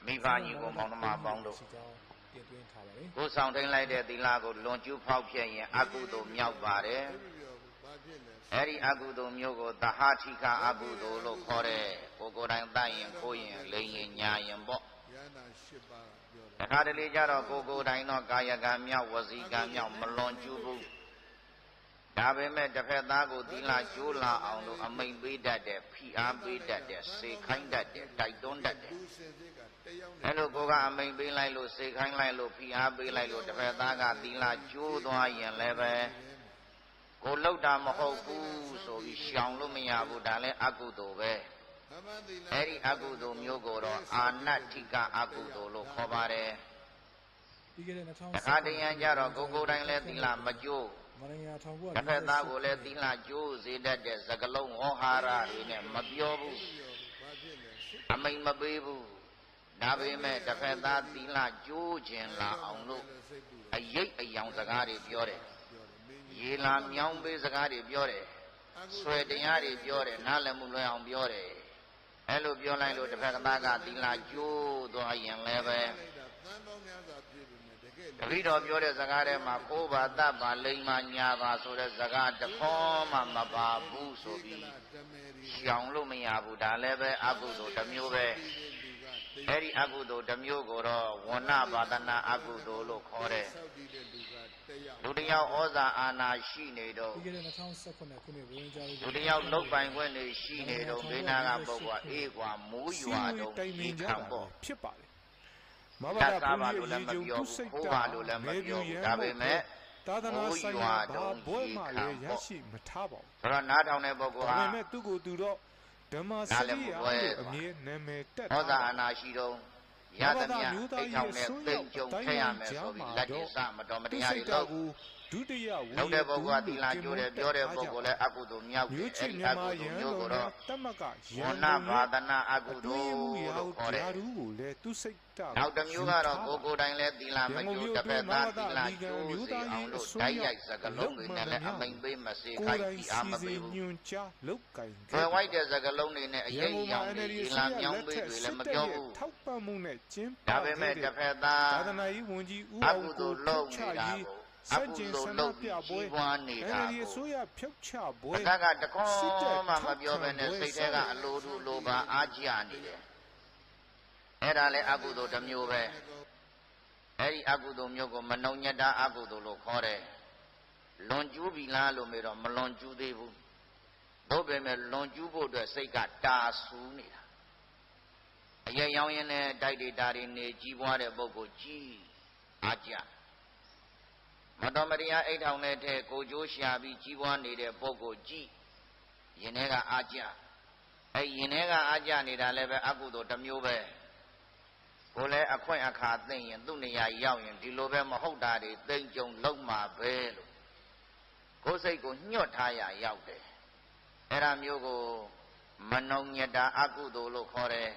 မိဘညီကိုမောင်နှမပေါင်းတို့ကိုဆောင်ထိန်လိုက်တဲ့သီလကိုလွန်ကျူးဖောက်ဖျက်ရင်အကုသိုလ်မြောက်ပါတယ်အဲ့ဒီအကုသိုလ်မျိုးကိုသဟာထိကအကုသိုလ်လို့ခေါ်တယ်ကိုယ်တိုင်တတ်ရင်ကိုရင်လိန်ရင်ညာရင်ပေါ့အခါတလေကြတော့ကိုယ်တိုင်တော့ကာယကံမြောက်ဝစီကံမြောက်မလွန်ကျူးဘူးဒါပေမဲ့တစ်ဖက်သားကိုသီလကျိုးလာအောင်လို့အမိန်ပေးတတ်တယ်ဖိအားပေးတတ်တယ်စေခိုင်းတတ်တယ်တိုက်တွန်းတတ်တယ်အဲ့လိုကိုကအမိန်ပေးလိုက်လို့စေခိုင်းလိုက်လို့ဖိအားပေးလိုက်လို့တစ်ဖက်သားကသီလကျိုးသွားရင်လည်းပဲကိုလောက်တာမဟုတ်ဘူးဆိုပြီးရှောင်လို့မရဘူးဒါလည်းအကုသိုလ်ပဲအဲ့ဒီအကုသိုလ်မျိုးကိုတော့အာနတ္ထိကအကုသိုလ်လို့ခေါ်ပါတယ်အခါတရံကြတော့ကိုယ်တိုင်လည်းသီလမကျိုးတစ်ဖက်သားကိုလည်းသီလကျိုးစေတတ်တဲ့စကလုံးဝဟာရတွေနဲ့မပြောဘူးအမိန်မပေးဘူးဒါပေမဲ့တစ်ဖက်သားသီလကျိုးခြင်းလာအောင်လို့အရိပ်အယောင်စကားတွေပြောတယ်ရေလာမြောင်းပေးစကားတွေပြောတယ်ဆွဲတရားတွေပြောတယ်နားလည်မှုလွယ်အောင်ပြောတယ်အဲ့လိုပြောလိုက်လို့တစ်ဖက်သားကသီလကျိုးသွားရင်လည်းပဲတပည့်တော်ပြောတဲ့စကားထဲမှာကိုးပါတတ်ပါလိမ္မာညာပါဆိုတဲ့စကားတခေါမှမပါဘူးဆိုပြီးရှောင်လို့မရဘူးဒါလည်းပဲအကုသိုလ်တစ်မျိုးပဲအဲ့ဒီအကုသိုလ်တစ်မျိုးကိုတော့ဝဏ္ဏဘာဒနာအကုသိုလ်လို့ခေါ်တယ်လူတယောက်ဩဇာအာဏာရှိနေတော့လူတယောက်လုတ်ပိုင်ခွင့်နေရှိနေတော့ဘေးနာကပုဂ္ဂိုလ်အေးကွာမိုးရွာတော့ဒီခံပေါ့ဖြစ်ပါတယ်မဘာသာပါလို့လည်းမပြောဘူးဟိုပါလို့လည်းမပြောဘူးဒါပေမဲ့သာသနာဆိုင်ရာဘွဲမှလည်းရရှိမထားပါဘူးဆိုတော့နားထောင်တဲ့ပုဂ္ဂိုလ်ဟာဒါပေမဲ့သူ့ကိုသူတော့ဓမ္မစရိယာလို့အမည်နာမည်တက်ဩဇာအာဏာရှိတော့ရသမျှအိမ်ထောင်နဲ့သိမ့်ကြုံထည့်ရမယ်ဆိုပြီးလက်ကျစမတော်မတရားတွေတော့ဒုတိယဝိလုပ်တဲ့ပုဂ္ဂိုလ်ကသီလကျိုးတယ်ပြောတဲ့ပုဂ္ဂိုလ်လည်းအကုသိုလ်မြောက်တယ်အဲ့ဒီအကုသိုလ်မျိုးကိုတော့တမကဝဏ္ဏဘာဒနာအကုသိုလ်လို့ခေါ်တယ်နောက်တစ်မျိုးကတော့ကိုယ်တိုင်လည်းသီလမကျိုးတစ်ဖက်သားသီလကျိုးစေအောင်လို့ဓာတ်ရိုက်စကလုံးတွေနဲ့လည်းအမိန်ပေးမစေခိုင်းပြီးအားမပေးဘူးညွန်ချလုတ်ကင်ဝယ်ဝိုက်တဲ့စကလုံးတွေနဲ့အရေးအယောင်တွေသီလမြောင်းပေးတွေလည်းမပြောဘူးထောက်ပံ့မှုနဲ့ကျင်းဒါပေမဲ့တစ်ဖက်သားသာသနာရေးဝန်ကြီးဦးအောင်ကိုလုံးနေတာကိုအကုသိုလ်လုပ်ပြီးကြီးပွားနေတာကိုအစိုးရဖြုတ်ချပွဲတကတခေါမှမပြောဘဲနဲ့စိတ်ထဲကအလိုတူလိုပါအားကြနေတယ်အဲ့ဒါလည်းအကုသိုလ်တစ်မျိုးပဲအဲ့ဒီအကုသိုလ်မျိုးကိုမနှုံညတာအကုသိုလ်လို့ခေါ်တယ်လွန်ကျူးပြီလားလို့မေးတော့မလွန်ကျူးသေးဘူးတို့ပေမဲ့လွန်ကျူးဖို့အတွက်စိတ်ကတာဆူနေတာအရေရောင်းရင်လည်းတိုက်တွေတာတွေနေကြီးပွားတဲ့ပုဂ္ဂိုလ်ကြီးအားကြမတော်မတရားအိတ်ထောင်တဲ့ထဲကိုကြိုးရှာပြီးကြီးပွားနေတဲ့ပုဂ္ဂိုလ်ကြီးရင်ထဲကအားကြအဲ့ရင်ထဲကအားကြနေတာလည်းပဲအကုသိုလ်တစ်မျိုးပဲကိုလည်းအခွင့်အခါသိရင်သူ့နေရာရောက်ရင်ဒီလိုပဲမဟုတ်တာတွေသိမ့်ကြုံလုံးမှာပဲလို့ကိုယ်စိတ်ကိုညှော့ထားရရောက်တယ်အဲ့ဒါမျိုးကိုမနှုံညတာအကုသိုလ်လို့ခေါ်တယ်